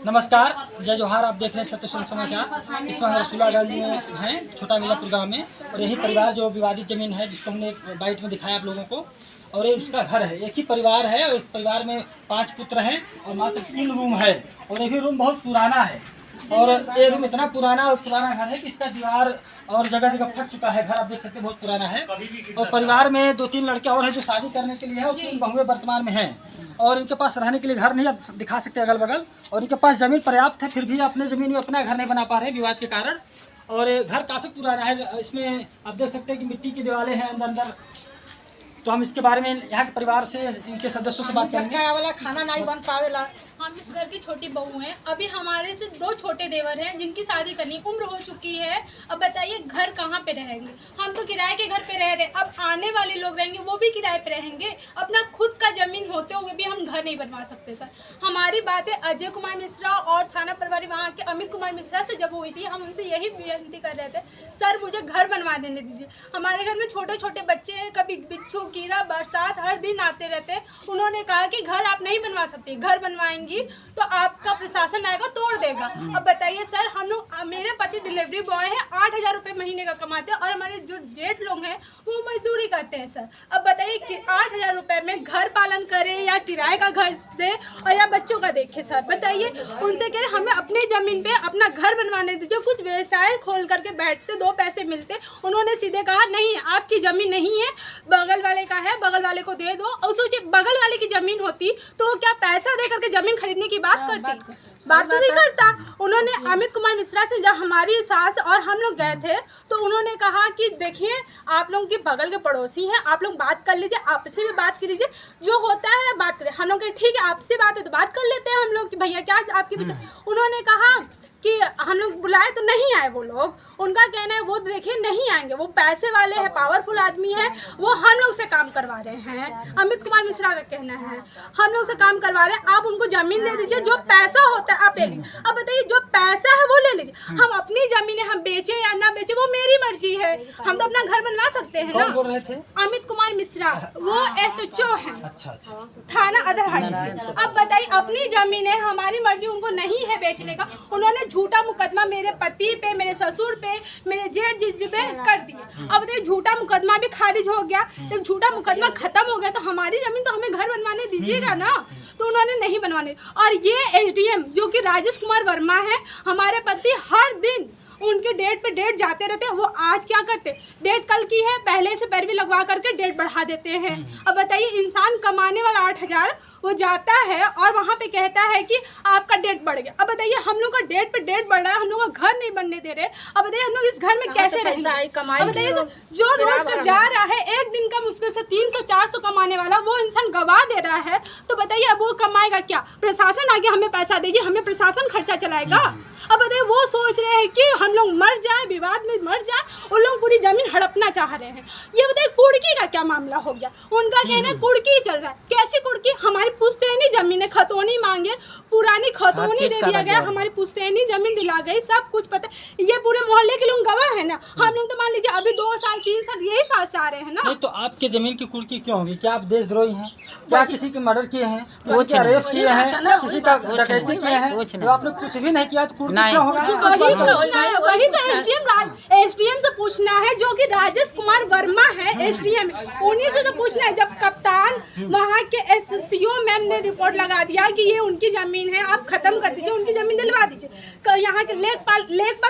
नमस्कार, जय जोहार। आप देख रहे हैं सत्य समाचार। इस वक्त रसूलागंज में हैं, छोटा मिलापुर गाँव में, और यही परिवार जो विवादित जमीन है जिसको हमने एक बाइट में दिखाया आप लोगों को, और ये उसका घर है। एक ही परिवार है और इस परिवार में 5 पुत्र हैं और मात्र 3 रूम है, और ये भी रूम बहुत पुराना है। और ये रूम इतना पुराना घर है कि इसका दीवार और जगह जगह फट चुका है। घर आप देख सकते हैं बहुत पुराना है। और परिवार में 2-3 लड़के और हैं जो शादी करने के लिए है, और 3 बहुएं वर्तमान में हैं। और इनके पास रहने के लिए घर नहीं, आप दिखा सकते अगल बगल, और इनके पास ज़मीन पर्याप्त है, फिर भी अपने ज़मीन में अपना घर नहीं बना पा रहे विवाद के कारण। और घर काफ़ी पुराना है, इसमें आप देख सकते हैं कि मिट्टी की दीवारें हैं अंदर। तो हम इसके बारे में यहाँ के परिवार से, इनके सदस्यों से बात करेंगे। वाला खाना नहीं बन पावेला। हम इस घर की छोटी बहू हैं। अभी हमारे से 2 छोटे देवर हैं जिनकी शादी करनी उम्र हो चुकी है। अब बताइए घर कहाँ पे रहेंगे? हम तो किराए के घर पे रह रहे। अब आने वाले लोग रहेंगे वो भी किराए पे रहेंगे। अपना खुद का जमीन होते हुए भी हम घर नहीं बनवा सकते सर। हमारी बातें अजय कुमार मिश्रा और थाना प्रभारी वहाँ के अमित कुमार मिश्रा से जब हुई थी, हम उनसे यही विनती कर रहे थे, सर मुझे घर बनवा देने दीजिए। हमारे घर में छोटे छोटे बच्चे हैं, कभी बिच्छू कीड़ा बरसात हर दिन आते रहते। उन्होंने कहा कि घर आप नहीं बनवा सकते, घर बनवाएंगे तो आपका प्रशासन आएगा तोड़ देगा। अब बताइए सर, हम लोग, मेरे पति डिलीवरी बॉय है, 8,000 रुपये महीने का कमाते हैं, और हमारे जो जेठ लोग हैं वो मजदूरी करते हैं सर। अब बताइए कि 8,000 रुपये में घर पालन करे या किराए का घर दे और या बच्चों का देखे सर? बताइए। उनसे कह रहे हमें अपनी ज़मीन पे अपना घर बनवाने दीजिए, कुछ व्यवसाय खोल करके बैठते, 2 पैसे मिलते। उन्होंने सीधे कहा नहीं, आपकी ज़मीन नहीं है, बगल वाले का है, बगल वाले को दे दो। और सोचिए, बगल वाले की ज़मीन होती तो क्या पैसा दे करके ज़मीन खरीदने की बात करती? बात तो नहीं करता। उन्होंने अमित कुमार मिश्रा से, जब हमारी सास और हम लोग गए थे, तो उन्होंने कहा कि देखिए आप लोग के बगल के पड़ोसी हैं, आप लोग बात कर लीजिए, आपसे भी बात कर लीजिए, जो होता है बात करें। हम लोग के ठीक है, आपसे बात है तो बात कर लेते हैं हम लोग कि भैया क्या आपके पीछे। उन्होंने कहा कि हम लोग बुलाए तो नहीं आए वो लोग। उनका कहना है वो देखिए नहीं आएंगे, वो पैसे वाले हैं, पावरफुल आदमी है, वो हम लोग से काम करवा रहे हैं। अमित कुमार मिश्रा का कहना है हम लोग से काम करवा रहे हैं, आप उनको जमीन दे दीजिए, जो पैसा होता है आप ले लीजिए। अब बताइए, जो पैसा है वो ले लीजिए, हम अपनी जमीन हम बेचे या ना बेचे वो मेरी मर्जी है, हम तो अपना घर बनवा सकते हैं ना। कौन बोल रहे थे? अमित कुमार मिश्रा, वो SHO है। अच्छा। थाना अदरहाट। अब बताइए, अपनी जमीन है, हमारी मर्जी उनको नहीं है बेचने का। उन्होंने झूठा मुकदमा मेरे पति पे, मेरे ससुर पे, मेरे जेठ जी पे कर दिया। अब देखिए, झूठा मुकदमा भी खारिज हो गया। जब झूठा मुकदमा खत्म हो गया तो हमारी जमीन तो हमें घर बनवाने दीजिएगा ना। तो उन्होंने नहीं बनवाने। और ये SDM जो कि राजेश कुमार वर्मा है, हमारे पति हर दिन उनके डेट पे डेट जाते रहते हैं। वो आज क्या करते, डेट कल की है, पहले से पैरवी लगवा करके डेट बढ़ा देते हैं। अब बताइए, इंसान कमाने वाला 8,000 वो जाता है और वहाँ पे कहता है कि आपका डेट बढ़ गया। अब बताइए, हम लोग का डेट पे डेट बढ़ रहा है, हम लोग का घर नहीं बनने दे रहे। अब बताइए, हम लोग इस घर में कैसे रहेंगे? अब बताइए, जो रोज का जा रहा है, एक दिन का मुश्किल से 300-400 कमाने वाला वो इंसान गवा दे रहा है, तो बताइए अब वो कमाएगा क्या? प्रशासन आगे हमें पैसा देगी, हमें प्रशासन खर्चा चलाएगा। अब बताइए, वो सोच रहे हैं कि हम लोग मर जाए, विवाद में मर जाए, उन लोग पूरी जमीन हड़पना चाह रहे हैं। ये बताइए, कुड़की का क्या मामला हो गया? उनका कहना है कुड़की चल रहा है। कैसी कुड़की? हमारी पुश्तैनी जमीन है, खतौनी मांगे, पुरानी खतौनी दे दिया गया, हमारी पुश्तैनी जमीन दिला गई, सब कुछ पता। ये पूरे मोहल्ले के लोग गवाह है ना। हम लोग तो मान लीजिए अभी 2 साल 3 साल यही साल से आ रहे हैं ना। नहीं तो आपके जमीन की कुर्की क्यों होगी? क्या आप देशद्रोही हैं? क्या किसी के मर्डर किए हैं, किसी के अरेस्ट किए हैं, किसी का डकैती किए हैं? जब आपने कुछ भी नहीं किया तो कुर्की क्यों होगा? वही तो SDM से पूछना है, जो कि राजेश कुमार वर्मा है SDM, उन्हीं से तो पूछना है। जब कप्तान वहाँ के SCO मैम ने रिपोर्ट लगा दिया कि ये उनकी जमीन है, आप खत्म कर दीजिए, उनकी जमीन दिलवा दीजिए। यहाँ के लेखपाल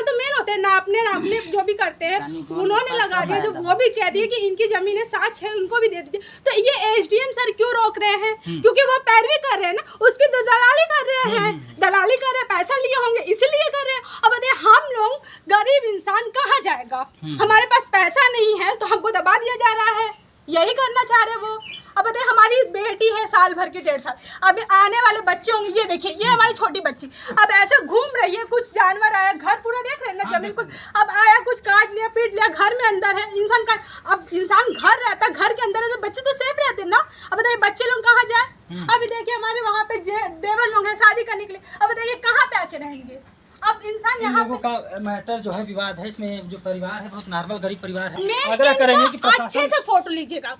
तो मेन होते हैं, नापने जो भी करते हैं, उन्होंने लगा दिया। जो वो भी कह दिए कि इनकी जमीन है, साच है, उनको भी दे दीजिए। तो ये SDM सर क्यों रोक रहे हैं? क्योंकि वो पैरवी कर रहे हैं ना, उसकी दलाली कर रहे हैं, दलाली कर रहे हैं, पैसा लिए होंगे इसलिए कर रहे हैं। अब बताइए, हम लोग गरीब इंसान कहाँ जाएगा? हमारे पास पैसा नहीं है तो हमको दबा दिया जा रहा है, यही करना चाह रहे वो। अब बताइए, हमारी बेटी है साल भर की, 1.5 साल, अभी आने वाले बच्चे होंगे। ये देखिए, ये हमारी छोटी बच्ची अब ऐसे घूम रही है, कुछ जानवर आया, घर पूरा देख रहे हैं ना, जमीन कुछ अब आया, कुछ काट लिया, पीट लिया, घर में अंदर है इंसान का। अब इंसान घर रहता, घर के अंदर है तो बच्चे तो सेफ रहते ना। अब बताइए, बच्चे लोग कहाँ जाए? अभी देखिए, हमारे वहाँ पे देवर लोग हैं शादी करने के लिए। अब बताइए, कहाँ पे आके रहेंगे? अब इंसान यहाँ लोगों का मैटर जो है विवाद है, इसमें जो परिवार है बहुत नॉर्मल गरीब परिवार है। आग्रह करेंगे कि अच्छे से फोटो लीजिएगा।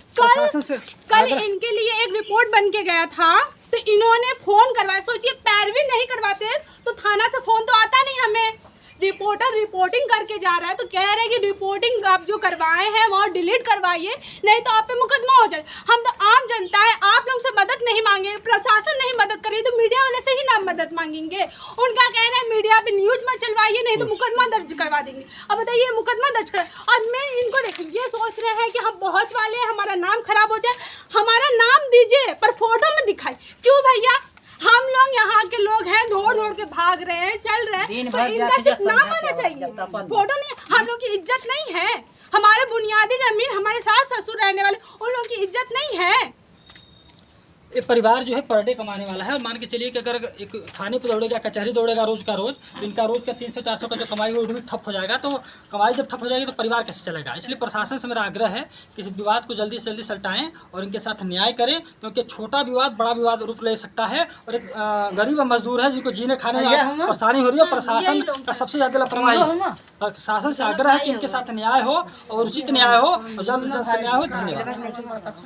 कल इनके लिए एक रिपोर्ट बन के गया था, तो इन्होंने फोन करवाया। सोचिए, पैरवी नहीं करवाते तो थाना से फ़ोन तो आता नहीं हमें। रिपोर्टर रिपोर्टिंग करके जा रहा है तो कह रहे हैं कि रिपोर्टिंग आप जो करवाए हैं वो डिलीट करवाइए, नहीं तो आप पे मुकदमा हो जाए। हम तो आम जनता है, आप लोग से मदद नहीं मांगेंगे, प्रशासन नहीं मदद करेगी तो मीडिया वाले से ही ना मदद मांगेंगे। उनका कहना है मीडिया पे न्यूज़ में चलवाइए, नहीं तो मुकदमा दर्ज करवा देंगे। अब बताइए मुकदमा दर्ज कर, और मैं इनको देखिए ये सोच रहे हैं कि हम पहुँच वाले हैं, हमारा नाम खराब हो जाए। हमारा नाम दीजिए पर फोटो में दिखाए क्यों भैया? हम लोग यहाँ के लोग हैं, दौड़ दौड़ के भाग रहे हैं, चल रहे हैं, तो इनका सिर्फ नाम आना चाहिए, फोटो नहीं। हम लोग की इज्जत नहीं है, हमारे बुनियादी जमीन, हमारे सास ससुर रहने वाले उन लोगों की इज्जत नहीं है। ये परिवार जो है पर डे कमाने वाला है, और मान के चलिए कि अगर एक थाने पे दौड़ेगा, कचहरी दौड़ेगा रोज का रोज, तो इनका रोज का 300-400 का जो कमाई वो भी ठप हो जाएगा। तो कमाई जब ठप हो जाएगी तो परिवार कैसे चलेगा? इसलिए प्रशासन से मेरा आग्रह है कि इस विवाद को जल्दी से जल्दी सलटाएं और इनके साथ न्याय करें, क्योंकि छोटा विवाद बड़ा विवाद रूप ले सकता है। और एक गरीब मजदूर है जिनको जीने खाने में परेशानी हो रही है, प्रशासन का सबसे ज्यादा लापरवाही है। प्रशासन से आग्रह है कि इनके साथ न्याय हो और उचित न्याय हो और जल्द से जल्द न्याय हो। धन्यवाद।